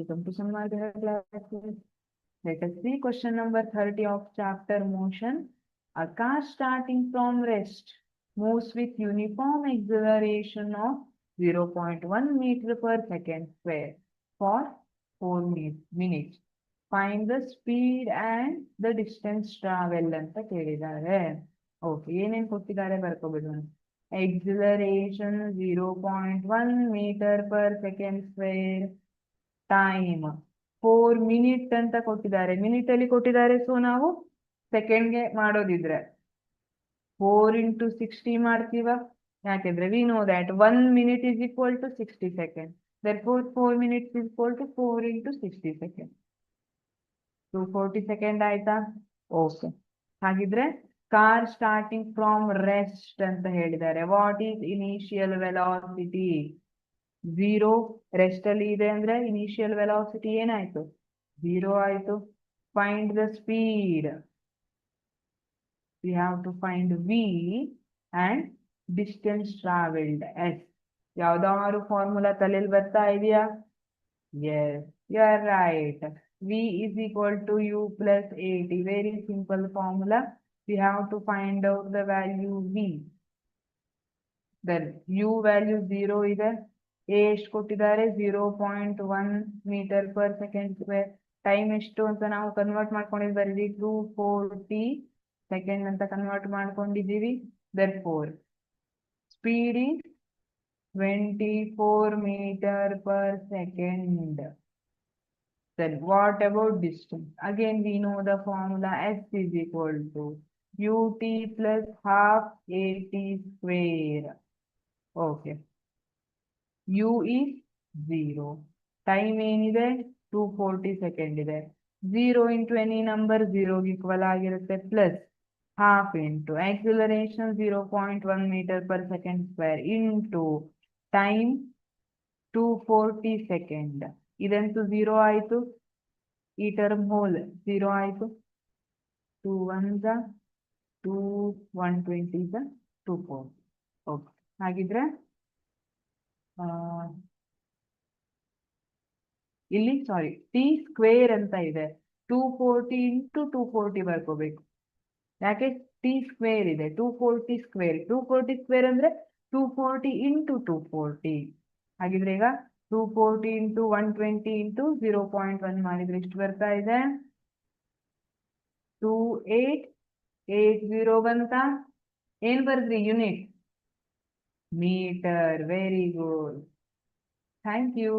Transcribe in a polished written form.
welcome to Sammadhyaya classes. Let us see question number 30 of chapter motion. A car starting from rest moves with uniform acceleration of 0.1 meter per second square for 4 minutes. Find the speed and the distance traveled ಅಂತ ಕೇಳಿದ್ದಾರೆ. Okay, ಏನೇನು ಕೊಟ್ಟಿದ್ದಾರೆ ಬರ್ಕೋಬಿಡೋಣ. Acceleration 0.1 meter per second square, time 4 minute ಅಂತ ಕೊಟ್ಟಿದ್ದಾರೆ. Minute ಅಲ್ಲಿ ಕೊಟ್ಟಿದ್ದಾರೆ, so ನಾವು ಸೆಕೆಂಡ್ಗೆ ಮಾಡೋದಿದ್ರೆ 4 into 60 ಮಾಡ್ತೀವ. ಯಾಕೆಂದ್ರೆ we know that 1 minute is equal to 60 seconds. Therefore 4 minutes is equal to 4 into 60 seconds. 240 seconds ಆಯ್ತಾ? ಓಕೆ, ಹಾಗಿದ್ರೆ ಕಾರ್ ಸ್ಟಾರ್ಟಿಂಗ್ ಫ್ರಮ್ ರೆಸ್ಟ್ ಅಂತ ಹೇಳಿದ್ದಾರೆ. What is initial velocity? 0 rest ಅಲ್ಲಿ ಇದೆ ಅಂದ್ರೆ ಇನಿಷಿಯಲ್ ವೆಲಾಸಿಟಿ ಏನಾಯ್ತು? 0 ಆಯ್ತು. Find the speed. We have to find v and distance travelled s. ಯಾವ್ದಾದ್ರು ಫಾರ್ಮುಲಾ ತಲೆಯಲ್ಲಿ ಬರ್ತಾ ಇದೆಯಾ? Yes, you are right. V is equal to u plus 80. Very simple formula. We have to find out the value v. Then u value 0 ಇದೆ. A ಎಷ್ಟು ಕೊಟ್ಟಿದ್ದಾರೆ? 0.1 metre per second square. Time ಎಷ್ಟು ಅಂತ ನಾವು convert ಮಾಡ್ಕೊಂಡಿದ್ದೀವಿ, 240 second ಅಂತ convert ಮಾಡ್ಕೊಂಡಿದ್ದೀವಿ. therefore speed is 24 meter per second. Then what about distance? Again we know the formula. S is equal to ut plus half at square. Okay, u is 0. Time ಏನಿದೆ? 240 second ಇದೆ. 0 into any number 0 equal ಆಗಿರುತ್ತೆ, plus half into acceleration 0.1 meter per second square into time 240 second. ಇದಂತೂ 0 ಆಯ್ತು. ಈ term hole 0 ಆಯ್ತು. 2 1s 2, 120s 240. Okay, ಹಾಗಿದ್ರೆ ಇಲ್ಲಿ ಸಾರಿ T square ಅಂತ ಇದೆ. 240 into 240 ಬರ್ಕೋಬೇಕು. ಯಾಕೆ? ಟಿ ಸ್ಕ್ವೇರ್ ಇದೆ. 240 ಸ್ಕ್ವೇರ್. 240 ಸ್ಕ್ವೇರ್ ಅಂದ್ರೆ 240 into 240. ಹಾಗಿದ್ರೆ ಈಗ 240 into 120 into 0.1 ಮಾಡಿದ್ರೆ ಎಷ್ಟು ಬರ್ತಾ ಇದೆ? 2880 ಬಂತ. ಏನ್ ಬರ್ದ್ರಿ? Unit meter. Very good, thank you.